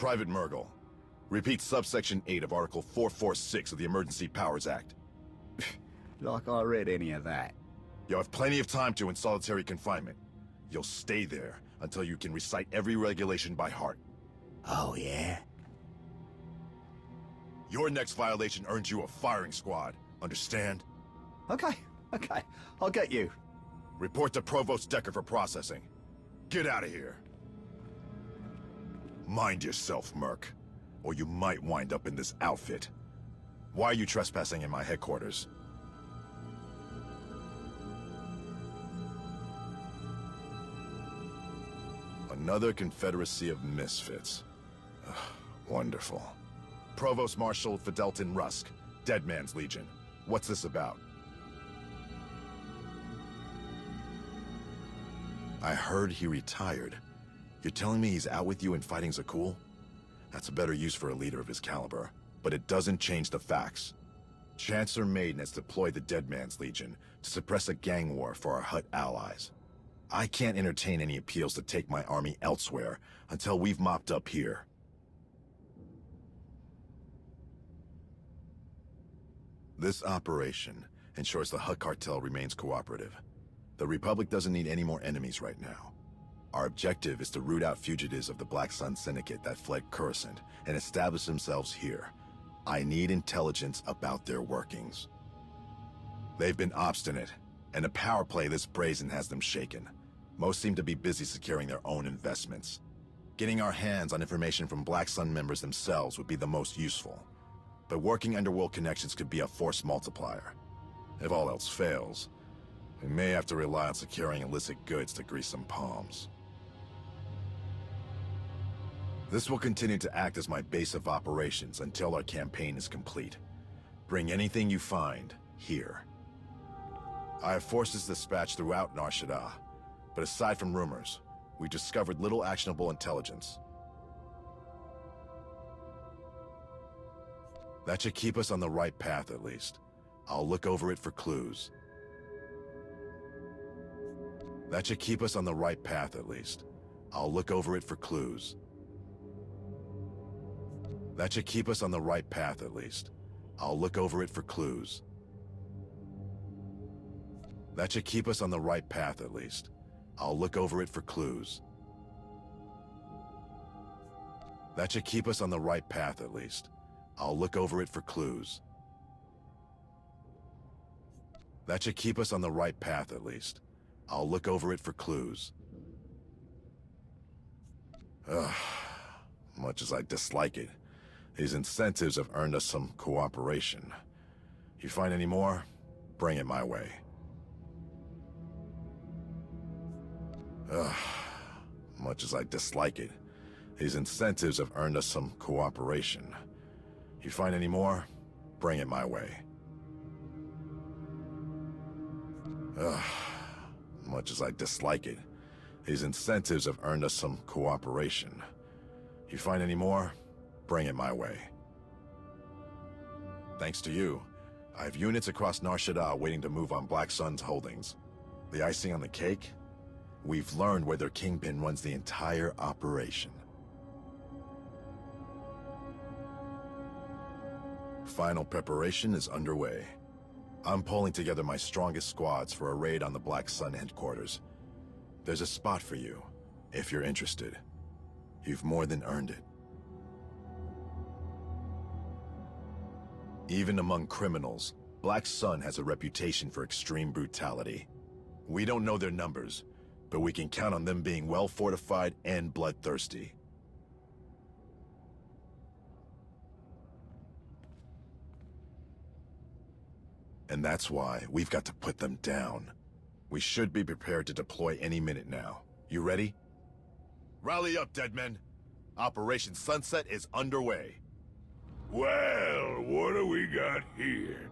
Private Murgle. Repeat subsection 8 of Article 446 of the Emergency Powers Act. Like I read any of that. You'll have plenty of time to in solitary confinement. You'll stay there until you can recite every regulation by heart. Oh, yeah? Your next violation earns you a firing squad. Understand? Okay. I'll get you. Report to Provost Decker for processing. Get out of here. Mind yourself, Merc, or you might wind up in this outfit. Why are you trespassing in my headquarters? Another confederacy of misfits. Ugh, wonderful. Provost Marshal Fidelton Rusk, Dead Man's Legion. What's this about? I heard he retired. You're telling me he's out with you and fighting Zakul? That's a better use for a leader of his caliber, but it doesn't change the facts. Chancellor Maiden has deployed the Dead Man's Legion to suppress a gang war for our Hutt allies. I can't entertain any appeals to take my army elsewhere until we've mopped up here. This operation ensures the Hutt cartel remains cooperative. The Republic doesn't need any more enemies right now. Our objective is to root out fugitives of the Black Sun Syndicate that fled Coruscant and establish themselves here. I need intelligence about their workings. They've been obstinate, and a power play this brazen has them shaken. Most seem to be busy securing their own investments. Getting our hands on information from Black Sun members themselves would be the most useful. But working underworld connections could be a force multiplier. If all else fails, we may have to rely on securing illicit goods to grease some palms. This will continue to act as my base of operations until our campaign is complete. Bring anything you find here. I have forces dispatched throughout Nar Shaddaa, but aside from rumors, we discovered little actionable intelligence. That should keep us on the right path at least. I'll look over it for clues. That should keep us on the right path at least. I'll look over it for clues. That should keep us on the right path at least. I'll look over it for clues. That should keep us on the right path at least. I'll look over it for clues. That should keep us on the right path at least. I'll look over it for clues. That should keep us on the right path at least. I'll look over it for clues. Ugh. Much as I dislike it, these incentives have earned us some cooperation. You find any more, bring it my way. Ugh. Much as I dislike it, these incentives have earned us some cooperation. You find any more, bring it my way. Ugh. Much as I dislike it, these incentives have earned us some cooperation. You find any more, bring it my way. Thanks to you, I have units across Nar Shaddaa waiting to move on Black Sun's holdings. The icing on the cake? We've learned where their kingpin runs the entire operation. Final preparation is underway. I'm pulling together my strongest squads for a raid on the Black Sun headquarters. There's a spot for you, if you're interested. You've more than earned it. Even among criminals, Black Sun has a reputation for extreme brutality. We don't know their numbers, but we can count on them being well-fortified and bloodthirsty. And that's why we've got to put them down. We should be prepared to deploy any minute now. You ready? Rally up, dead men. Operation Sunset is underway. Well, what do we got here?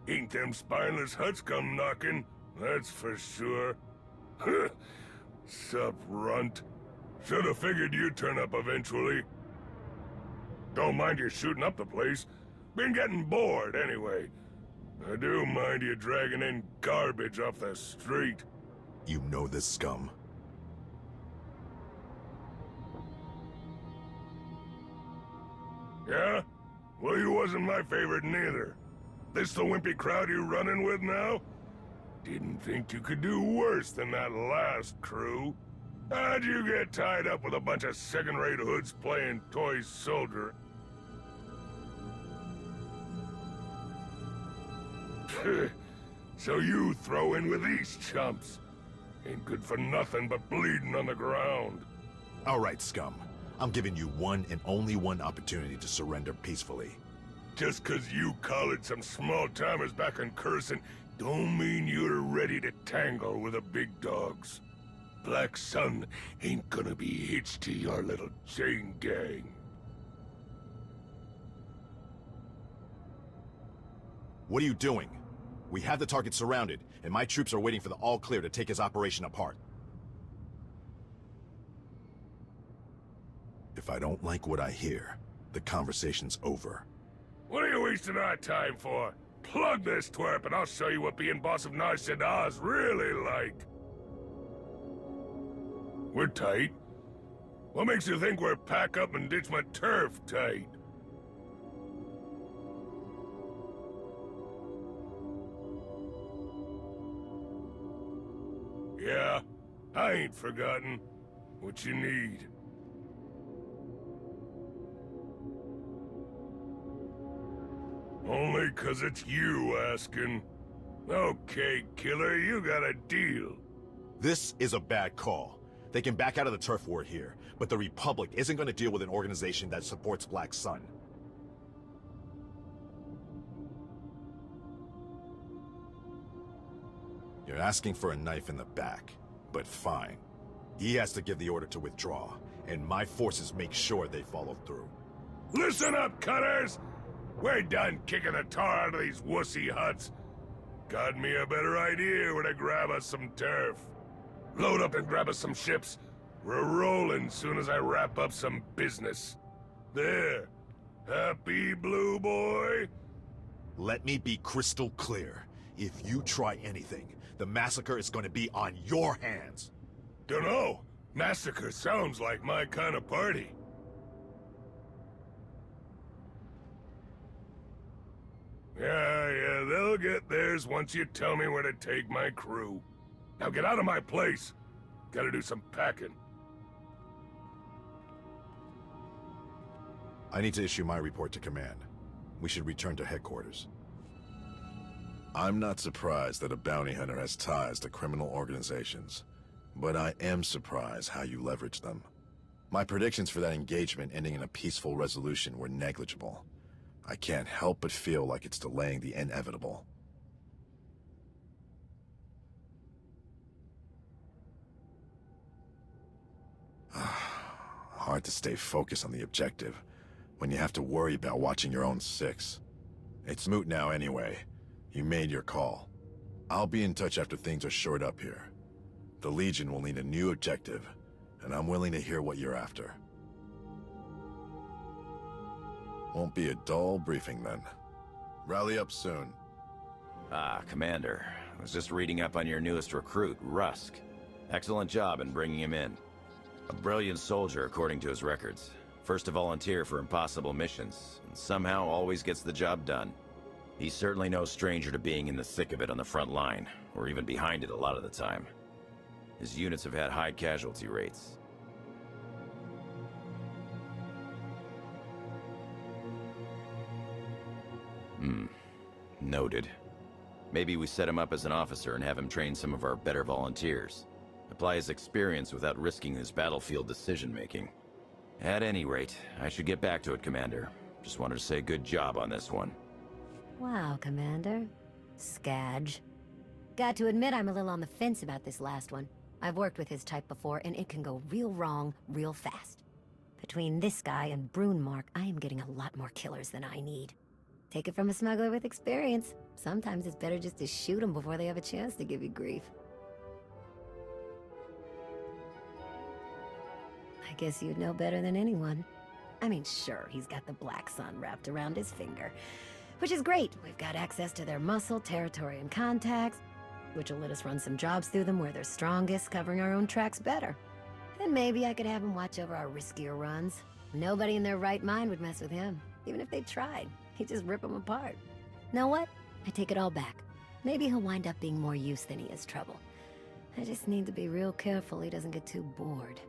Ain't them spineless Hutts come knocking, that's for sure. Sup, runt? Shoulda figured you'd turn up eventually. Don't mind you shooting up the place. Been getting bored, anyway. I do mind you dragging in garbage off the street. You know this scum. Yeah? Well, you wasn't my favorite neither. This the wimpy crowd you running with now? Didn't think you could do worse than that last crew. How'd you get tied up with a bunch of second-rate hoods playing toy soldier? So you throw in with these chumps. Ain't good for nothing but bleeding on the ground. All right, scum. I'm giving you one and only one opportunity to surrender peacefully. Just 'cause you collared some small-timers back in Curson, don't mean you're ready to tangle with the big dogs. Black Sun ain't gonna be hitched to your little chain gang. What are you doing? We have the target surrounded, and my troops are waiting for the all-clear to take his operation apart. If I don't like what I hear, the conversation's over. What are you wasting our time for? Plug this twerp and I'll show you what being boss of Nar Shaddah's really like. We're tight. What makes you think we're pack up and ditch my turf tight? Yeah, I ain't forgotten. What you need? Only 'cause it's you asking. Okay, killer, you got a deal. This is a bad call. They can back out of the turf war here, but the Republic isn't going to deal with an organization that supports Black Sun. You're asking for a knife in the back, but fine. He has to give the order to withdraw, and my forces make sure they follow through. Listen up, cutters! We're done kicking the tar out of these wussy huts. Got me a better idea where to grab us some turf. Load up and grab us some ships. We're rolling soon as I wrap up some business. There. Happy, Blue Boy? Let me be crystal clear. If you try anything, the massacre is going to be on your hands. Dunno. Massacre sounds like my kind of party. Yeah, they'll get theirs once you tell me where to take my crew. Now get out of my place. Gotta do some packing. I need to issue my report to command. We should return to headquarters. I'm not surprised that a bounty hunter has ties to criminal organizations, but I am surprised how you leverage them. My predictions for that engagement ending in a peaceful resolution were negligible. I can't help but feel like it's delaying the inevitable. Hard to stay focused on the objective when you have to worry about watching your own six. It's moot now anyway. You made your call. I'll be in touch after things are shored up here. The Legion will need a new objective, and I'm willing to hear what you're after. Won't be a dull briefing then. Rally up soon. Ah, Commander. I was just reading up on your newest recruit, Rusk. Excellent job in bringing him in. A brilliant soldier according to his records. First to volunteer for impossible missions, and somehow always gets the job done. He's certainly no stranger to being in the thick of it on the front line, or even behind it a lot of the time. His units have had high casualty rates. Noted. Maybe we set him up as an officer and have him train some of our better volunteers. Apply his experience without risking his battlefield decision-making. At any rate, I should get back to it, Commander. Just wanted to say good job on this one. Wow, Commander. Skadge. Got to admit I'm a little on the fence about this last one. I've worked with his type before, and it can go real wrong real fast. Between this guy and Brunemark, I am getting a lot more killers than I need. Take it from a smuggler with experience. Sometimes it's better just to shoot them before they have a chance to give you grief. I guess you'd know better than anyone. I mean, sure, he's got the Black Sun wrapped around his finger. Which is great. We've got access to their muscle, territory, and contacts, which will let us run some jobs through them where they're strongest, covering our own tracks better. Then maybe I could have him watch over our riskier runs. Nobody in their right mind would mess with him. Even if they tried, he'd just rip them apart. Know what? I take it all back. Maybe he'll wind up being more use than he is trouble. I just need to be real careful he doesn't get too bored.